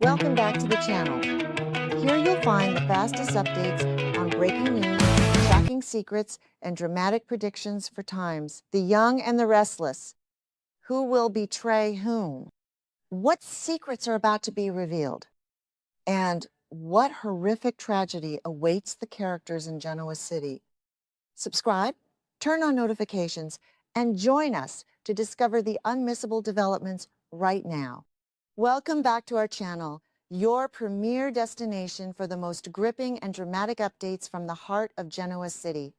Welcome back to the channel. Here you'll find the fastest updates on breaking news, shocking secrets, and dramatic predictions for times. The young and the restless. Who will betray whom? What secrets are about to be revealed? And what horrific tragedy awaits the characters in Genoa City? Subscribe, turn on notifications, and join us to discover the unmissable developments right now. Welcome back to our channel, your premier destination for the most gripping and dramatic updates from the heart of Genoa City.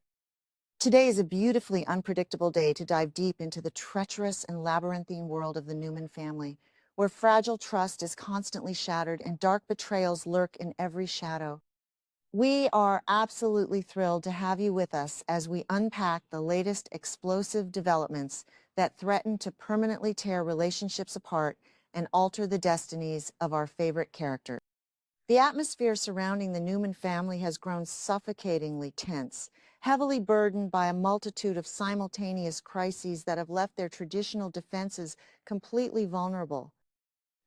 Today is a beautifully unpredictable day to dive deep into the treacherous and labyrinthine world of the Newman family, where fragile trust is constantly shattered and dark betrayals lurk in every shadow. We are absolutely thrilled to have you with us as we unpack the latest explosive developments that threaten to permanently tear relationships apart and alter the destinies of our favorite characters. The atmosphere surrounding the Newman family has grown suffocatingly tense, heavily burdened by a multitude of simultaneous crises that have left their traditional defenses completely vulnerable.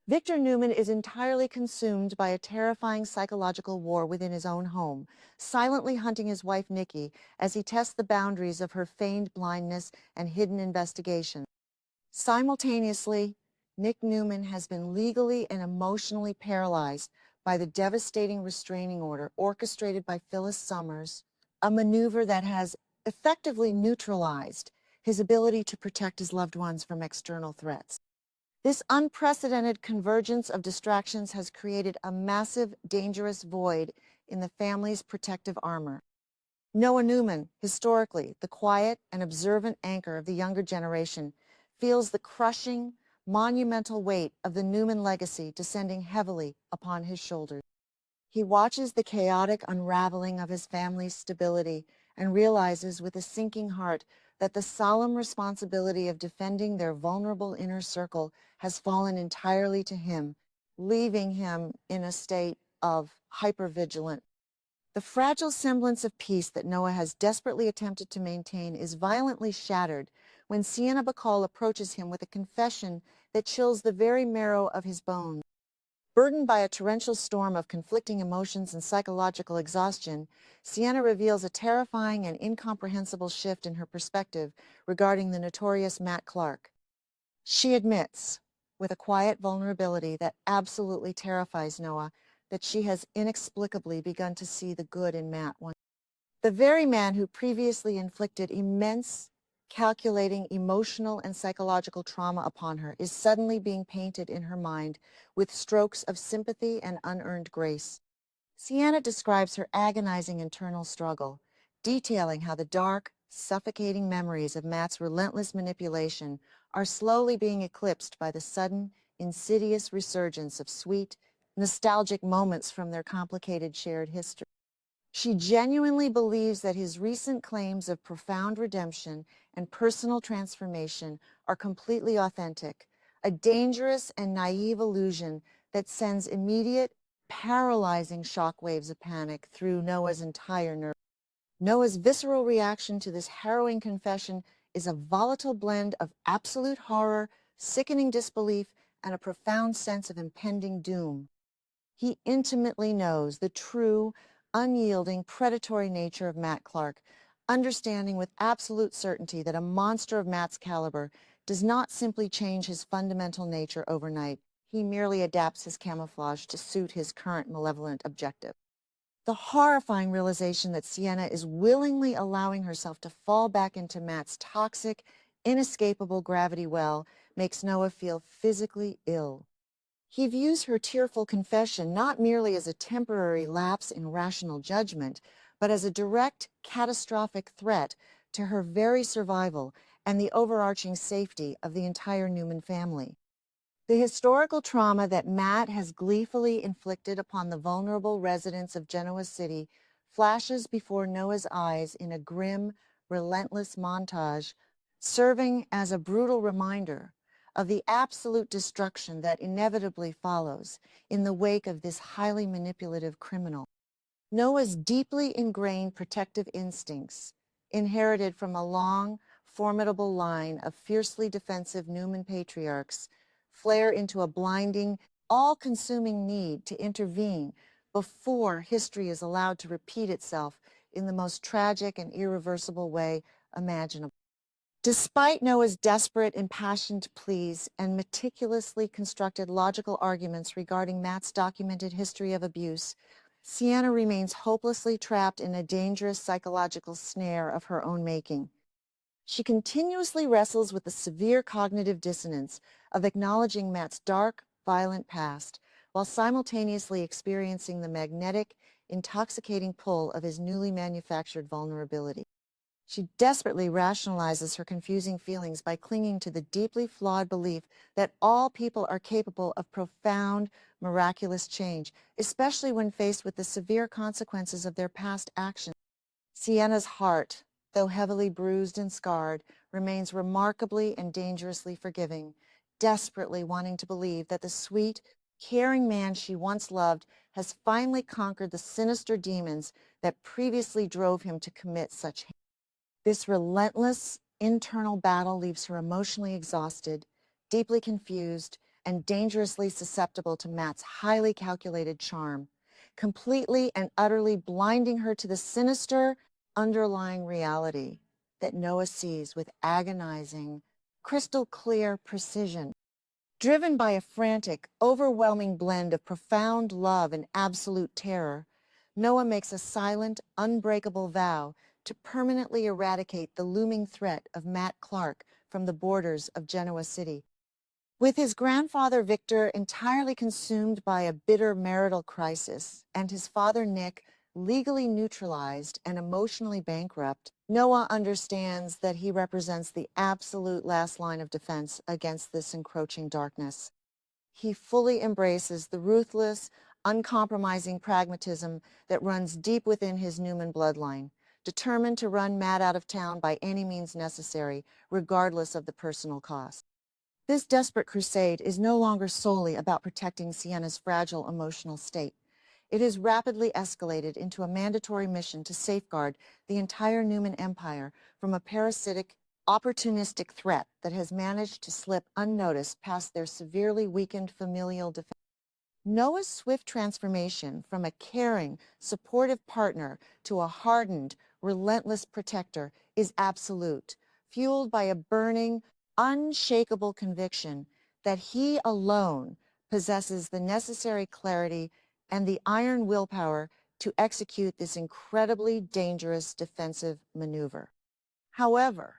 Victor Newman is entirely consumed by a terrifying psychological war within his own home, silently hunting his wife Nikki as he tests the boundaries of her feigned blindness and hidden investigation. Simultaneously, Nick Newman has been legally and emotionally paralyzed by the devastating restraining order orchestrated by Phyllis Summers, a maneuver that has effectively neutralized his ability to protect his loved ones from external threats. This unprecedented convergence of distractions has created a massive, dangerous void in the family's protective armor. Noah Newman, historically the quiet and observant anchor of the younger generation, feels the crushing, monumental weight of the Newman legacy descending heavily upon his shoulders. He watches the chaotic unraveling of his family's stability and realizes with a sinking heart that the solemn responsibility of defending their vulnerable inner circle has fallen entirely to him, leaving him in a state of hypervigilance. The fragile semblance of peace that Noah has desperately attempted to maintain is violently shattered when Sienna approaches him with a confession that chills the very marrow of his bones. Burdened by a torrential storm of conflicting emotions and psychological exhaustion, Sienna reveals a terrifying and incomprehensible shift in her perspective regarding the notorious Matt Clark. She admits, with a quiet vulnerability that absolutely terrifies Noah, that she has inexplicably begun to see the good in Matt. The very man who previously inflicted immense, calculating emotional and psychological trauma upon her is suddenly being painted in her mind with strokes of sympathy and unearned grace. Sienna describes her agonizing internal struggle, detailing how the dark, suffocating memories of Matt's relentless manipulation are slowly being eclipsed by the sudden, insidious resurgence of sweet, nostalgic moments from their complicated shared history. She genuinely believes that his recent claims of profound redemption and personal transformation are completely authentic, a dangerous and naive illusion that sends immediate, paralyzing shockwaves of panic through Noah's entire nerve. Noah's visceral reaction to this harrowing confession is a volatile blend of absolute horror, sickening disbelief, and a profound sense of impending doom. He intimately knows the true, unyielding, predatory nature of Matt Clark, understanding with absolute certainty that a monster of Matt's caliber does not simply change his fundamental nature overnight. He merely adapts his camouflage to suit his current malevolent objective. The horrifying realization that Sienna is willingly allowing herself to fall back into Matt's toxic, inescapable gravity well makes Noah feel physically ill. He views her tearful confession not merely as a temporary lapse in rational judgment, but as a direct, catastrophic threat to her very survival and the overarching safety of the entire Newman family. The historical trauma that Matt has gleefully inflicted upon the vulnerable residents of Genoa City flashes before Noah's eyes in a grim, relentless montage, serving as a brutal reminder of the absolute destruction that inevitably follows in the wake of this highly manipulative criminal. Noah's deeply ingrained protective instincts, inherited from a long, formidable line of fiercely defensive Newman patriarchs, flare into a blinding, all-consuming need to intervene before history is allowed to repeat itself in the most tragic and irreversible way imaginable. Despite Noah's desperate, impassioned pleas and meticulously constructed logical arguments regarding Matt's documented history of abuse, Sienna remains hopelessly trapped in a dangerous psychological snare of her own making. She continuously wrestles with the severe cognitive dissonance of acknowledging Matt's dark, violent past, while simultaneously experiencing the magnetic, intoxicating pull of his newly manufactured vulnerability. She desperately rationalizes her confusing feelings by clinging to the deeply flawed belief that all people are capable of profound, miraculous change, especially when faced with the severe consequences of their past actions. Sienna's heart, though heavily bruised and scarred, remains remarkably and dangerously forgiving, desperately wanting to believe that the sweet, caring man she once loved has finally conquered the sinister demons that previously drove him to commit such hate. This relentless internal battle leaves her emotionally exhausted, deeply confused, and dangerously susceptible to Matt's highly calculated charm, completely and utterly blinding her to the sinister underlying reality that Noah sees with agonizing, crystal clear precision. Driven by a frantic, overwhelming blend of profound love and absolute terror, Noah makes a silent, unbreakable vow to permanently eradicate the looming threat of Matt Clark from the borders of Genoa City. With his grandfather Victor entirely consumed by a bitter marital crisis and his father Nick legally neutralized and emotionally bankrupt, Noah understands that he represents the absolute last line of defense against this encroaching darkness. He fully embraces the ruthless, uncompromising pragmatism that runs deep within his Newman bloodline, determined to run Matt out of town by any means necessary, regardless of the personal cost. This desperate crusade is no longer solely about protecting Sienna's fragile emotional state. It has rapidly escalated into a mandatory mission to safeguard the entire Newman empire from a parasitic, opportunistic threat that has managed to slip unnoticed past their severely weakened familial defense. Noah's swift transformation from a caring, supportive partner to a hardened, relentless protector is absolute, fueled by a burning, unshakable conviction that he alone possesses the necessary clarity and the iron willpower to execute this incredibly dangerous defensive maneuver. However,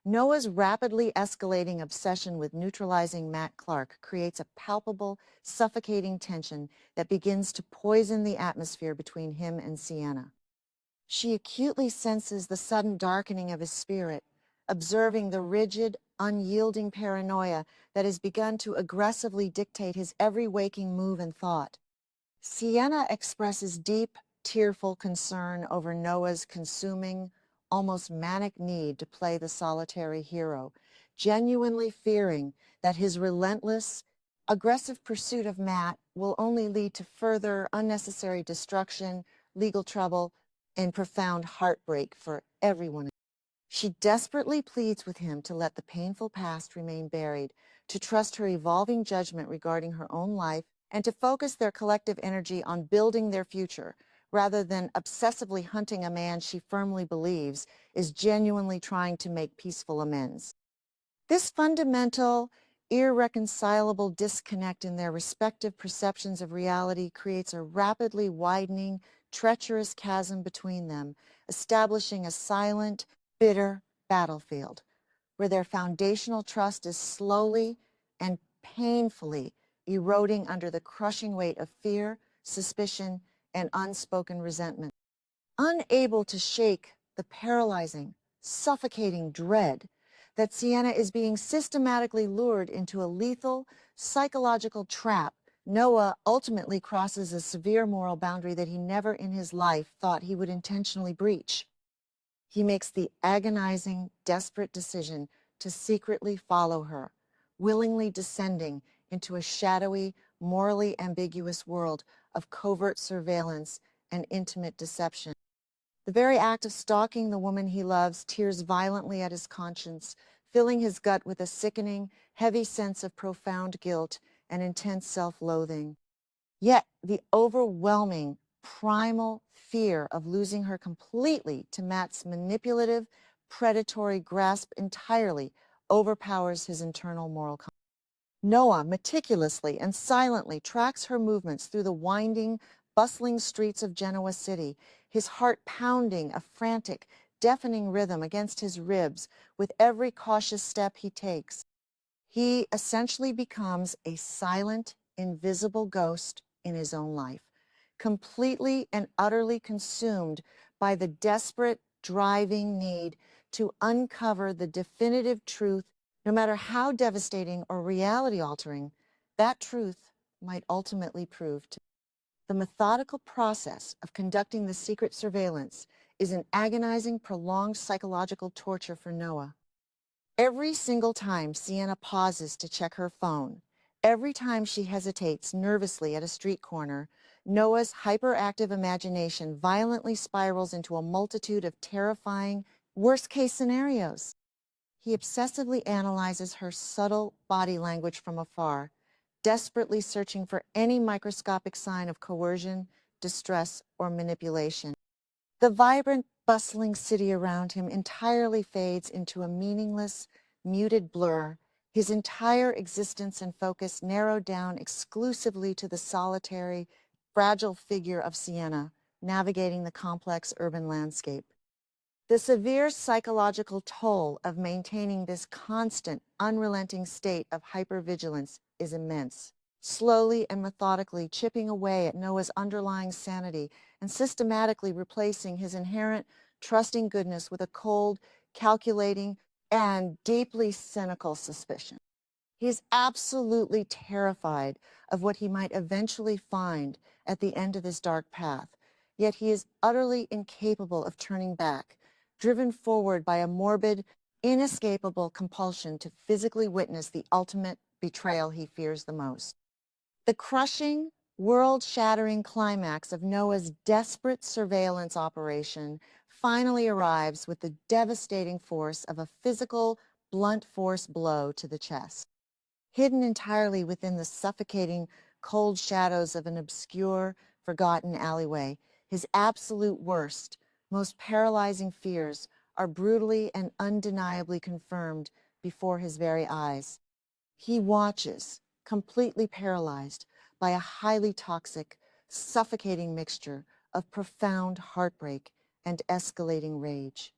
Noah's rapidly escalating obsession with neutralizing Matt Clark creates a palpable, suffocating tension that begins to poison the atmosphere between him and Sienna. She acutely senses the sudden darkening of his spirit, observing the rigid, unyielding paranoia that has begun to aggressively dictate his every waking move and thought. Sienna expresses deep, tearful concern over Noah's consuming, almost manic need to play the solitary hero, genuinely fearing that his relentless, aggressive pursuit of Matt will only lead to further unnecessary destruction, legal trouble, and profound heartbreak for everyone. She desperately pleads with him to let the painful past remain buried, to trust her evolving judgment regarding her own life, and to focus their collective energy on building their future, rather than obsessively hunting a man she firmly believes is genuinely trying to make peaceful amends. This fundamental, irreconcilable disconnect in their respective perceptions of reality creates a rapidly widening, treacherous chasm between them, establishing a silent, bitter battlefield where their foundational trust is slowly and painfully eroding under the crushing weight of fear, suspicion, and unspoken resentment. Unable to shake the paralyzing, suffocating dread that Sienna is being systematically lured into a lethal, psychological trap, Noah ultimately crosses a severe moral boundary that he never in his life thought he would intentionally breach. He makes the agonizing, desperate decision to secretly follow her, willingly descending into a shadowy, morally ambiguous world of covert surveillance and intimate deception. The very act of stalking the woman he loves tears violently at his conscience, filling his gut with a sickening, heavy sense of profound guilt and intense self-loathing. Yet the overwhelming, primal fear of losing her completely to Matt's manipulative, predatory grasp entirely overpowers his internal moral compass. Noah meticulously and silently tracks her movements through the winding, bustling streets of Genoa City, his heart pounding a frantic, deafening rhythm against his ribs with every cautious step he takes. He essentially becomes a silent, invisible ghost in his own life, completely and utterly consumed by the desperate, driving need to uncover the definitive truth, no matter how devastating or reality-altering that truth might ultimately prove to be. The methodical process of conducting the secret surveillance is an agonizing, prolonged psychological torture for Noah. Every single time Sienna pauses to check her phone, every time she hesitates nervously at a street corner, Noah's hyperactive imagination violently spirals into a multitude of terrifying, worst-case scenarios. He obsessively analyzes her subtle body language from afar, desperately searching for any microscopic sign of coercion, distress, or manipulation. The vibrant, bustling city around him entirely fades into a meaningless, muted blur, his entire existence and focus narrowed down exclusively to the solitary, fragile figure of Sienna, navigating the complex urban landscape. The severe psychological toll of maintaining this constant, unrelenting state of hypervigilance is immense, slowly and methodically chipping away at Noah's underlying sanity and systematically replacing his inherent trusting goodness with a cold, calculating, and deeply cynical suspicion. He is absolutely terrified of what he might eventually find at the end of this dark path, yet he is utterly incapable of turning back, driven forward by a morbid, inescapable compulsion to physically witness the ultimate betrayal he fears the most. The crushing, world-shattering climax of Noah's desperate surveillance operation finally arrives with the devastating force of a physical, blunt force blow to the chest. Hidden entirely within the suffocating, cold shadows of an obscure, forgotten alleyway, his absolute worst, most paralyzing fears are brutally and undeniably confirmed before his very eyes. He watches, completely paralyzed by a highly toxic, suffocating mixture of profound heartbreak and escalating rage.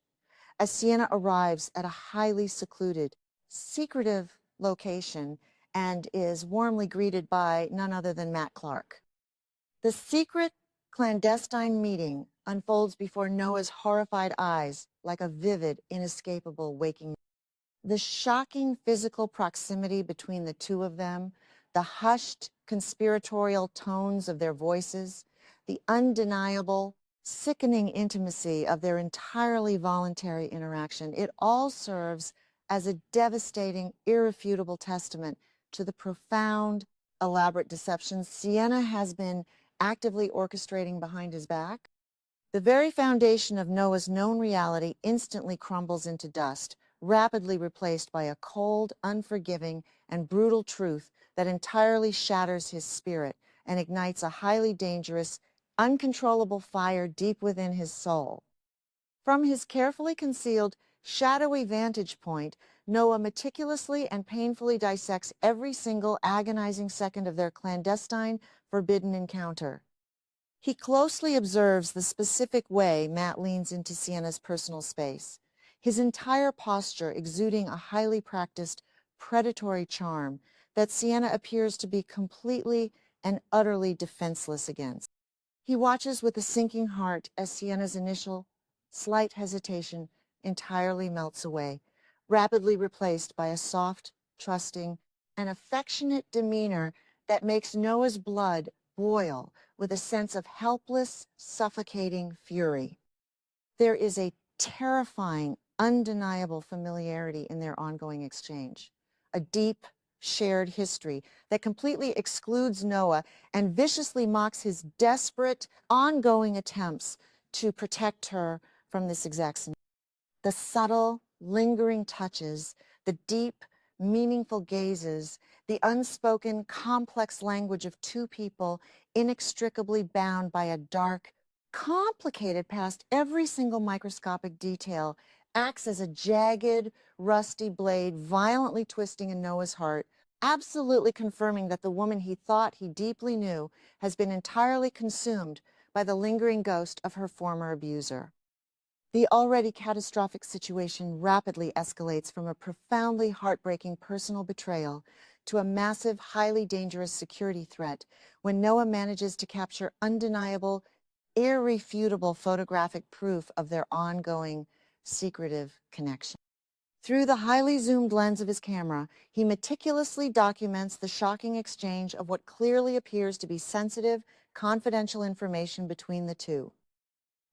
As Sienna arrives at a highly secluded, secretive location and is warmly greeted by none other than Matt Clark. The secret, clandestine meeting unfolds before Noah's horrified eyes like a vivid, inescapable waking. The shocking physical proximity between the two of them, the hushed, conspiratorial tones of their voices, the undeniable, sickening intimacy of their entirely voluntary interaction, it all serves as a devastating, irrefutable testament to the profound, elaborate deceptions Sienna has been actively orchestrating behind his back. The very foundation of Noah's known reality instantly crumbles into dust, rapidly replaced by a cold, unforgiving, and brutal truth that entirely shatters his spirit and ignites a highly dangerous, uncontrollable fire deep within his soul. From his carefully concealed, shadowy vantage point, Noah meticulously and painfully dissects every single agonizing second of their clandestine, forbidden encounter. He closely observes the specific way Matt leans into Sienna's personal space, his entire posture exuding a highly practiced, predatory charm that Sienna appears to be completely and utterly defenseless against. He watches with a sinking heart as Sienna's initial, slight hesitation entirely melts away, rapidly replaced by a soft, trusting, and affectionate demeanor that makes Noah's blood boil with a sense of helpless, suffocating fury. There is a terrifying, undeniable familiarity in their ongoing exchange, a deep, shared history that completely excludes Noah and viciously mocks his desperate, ongoing attempts to protect her from this exact scenario. The subtle, lingering touches, the deep, meaningful gazes, the unspoken, complex language of two people inextricably bound by a dark, complicated past every single microscopic detail, acts as a jagged, rusty blade violently twisting in Noah's heart, absolutely confirming that the woman he thought he deeply knew has been entirely consumed by the lingering ghost of her former abuser. The already catastrophic situation rapidly escalates from a profoundly heartbreaking personal betrayal to a massive, highly dangerous security threat when Noah manages to capture undeniable, irrefutable photographic proof of their ongoing, secretive connection. Through the highly zoomed lens of his camera, he meticulously documents the shocking exchange of what clearly appears to be sensitive, confidential information between the two.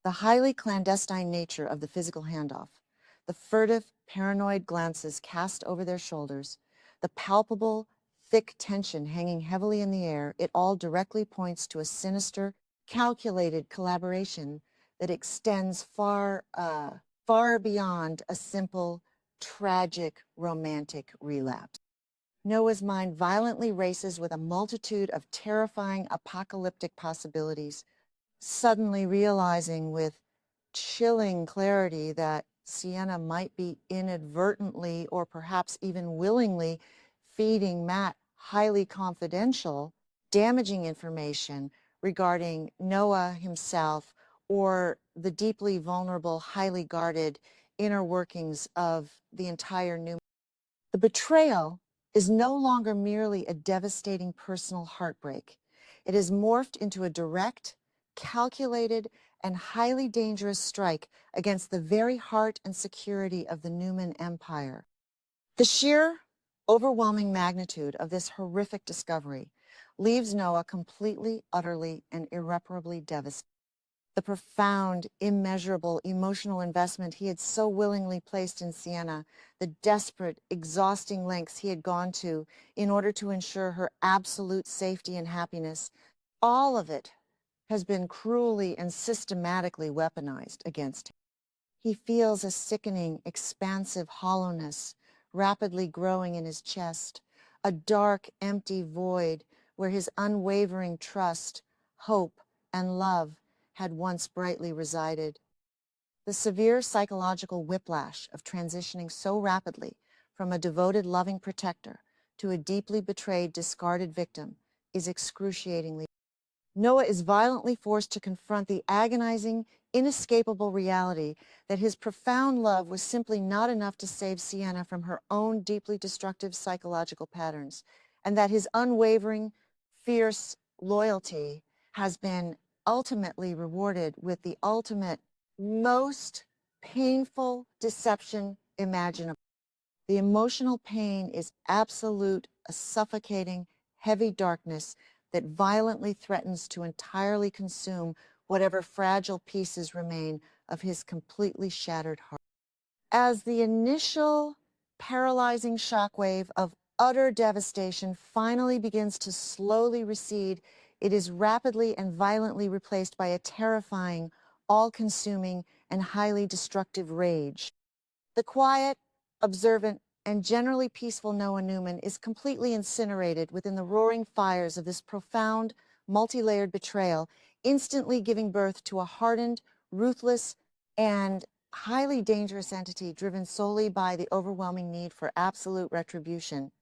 The highly clandestine nature of the physical handoff, the furtive, paranoid glances cast over their shoulders, the palpable, thick tension hanging heavily in the air, it all directly points to a sinister, calculated collaboration that extends far beyond a simple, tragic, romantic relapse. Noah's mind violently races with a multitude of terrifying, apocalyptic possibilities, suddenly realizing with chilling clarity that Sienna might be inadvertently or perhaps even willingly feeding Matt highly confidential, damaging information regarding Noah himself or the deeply vulnerable, highly guarded inner workings of the entire Newman. The betrayal is no longer merely a devastating personal heartbreak. It has morphed into a direct, calculated, and highly dangerous strike against the very heart and security of the Newman Empire. The sheer, overwhelming magnitude of this horrific discovery leaves Noah completely, utterly, and irreparably devastated. The profound, immeasurable emotional investment he had so willingly placed in Sienna, the desperate, exhausting lengths he had gone to in order to ensure her absolute safety and happiness, all of it has been cruelly and systematically weaponized against him. He feels a sickening, expansive hollowness rapidly growing in his chest, a dark, empty void where his unwavering trust, hope, and love had once brightly resided. The severe psychological whiplash of transitioning so rapidly from a devoted, loving protector to a deeply betrayed, discarded victim is excruciatingly. Noah is violently forced to confront the agonizing, inescapable reality that his profound love was simply not enough to save Sienna from her own deeply destructive psychological patterns, and that his unwavering, fierce loyalty has been ultimately rewarded with the ultimate, most painful deception imaginable. The emotional pain is absolute, a suffocating, heavy darkness that violently threatens to entirely consume whatever fragile pieces remain of his completely shattered heart. As the initial paralyzing shockwave of utter devastation finally begins to slowly recede, it is rapidly and violently replaced by a terrifying, all-consuming, and highly destructive rage. The quiet, observant, and generally peaceful Noah Newman is completely incinerated within the roaring fires of this profound, multi-layered betrayal, instantly giving birth to a hardened, ruthless, and highly dangerous entity driven solely by the overwhelming need for absolute retribution.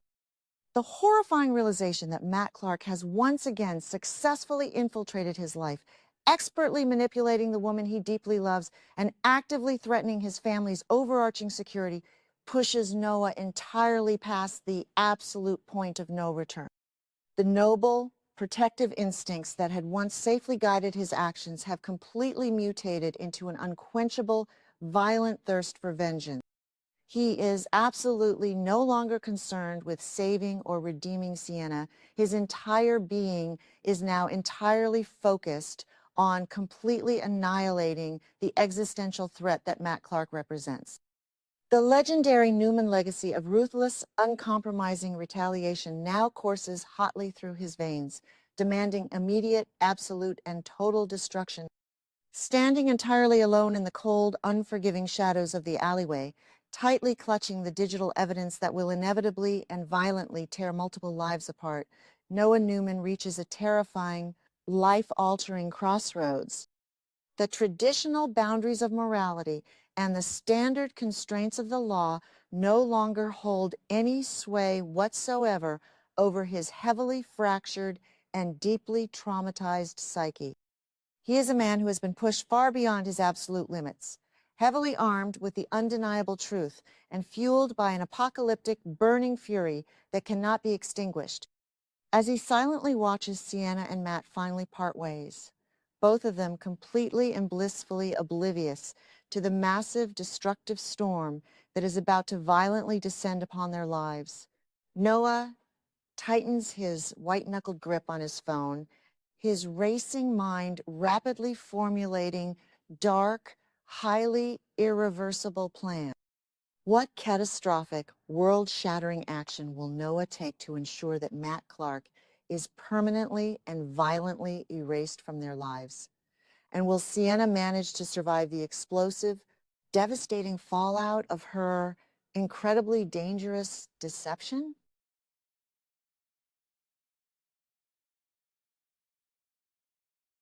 The horrifying realization that Matt Clark has once again successfully infiltrated his life, expertly manipulating the woman he deeply loves and actively threatening his family's overarching security, pushes Noah entirely past the absolute point of no return. The noble, protective instincts that had once safely guided his actions have completely mutated into an unquenchable, violent thirst for vengeance. He is absolutely no longer concerned with saving or redeeming Sienna. His entire being is now entirely focused on completely annihilating the existential threat that Matt Clark represents. The legendary Newman legacy of ruthless, uncompromising retaliation now courses hotly through his veins, demanding immediate, absolute, and total destruction. Standing entirely alone in the cold, unforgiving shadows of the alleyway, Tightly clutching the digital evidence that will inevitably and violently tear multiple lives apart, Noah Newman reaches a terrifying, life-altering crossroads. The traditional boundaries of morality and the standard constraints of the law no longer hold any sway whatsoever over his heavily fractured and deeply traumatized psyche. He is a man who has been pushed far beyond his absolute limits, heavily armed with the undeniable truth and fueled by an apocalyptic, burning fury that cannot be extinguished. As he silently watches Sienna and Matt finally part ways, both of them completely and blissfully oblivious to the massive, destructive storm that is about to violently descend upon their lives, Noah tightens his white-knuckled grip on his phone, his racing mind rapidly formulating dark, highly irreversible plans. What catastrophic, world-shattering action will Noah take to ensure that Matt Clark is permanently and violently erased from their lives? And will Sienna manage to survive the explosive, devastating fallout of her incredibly dangerous deception?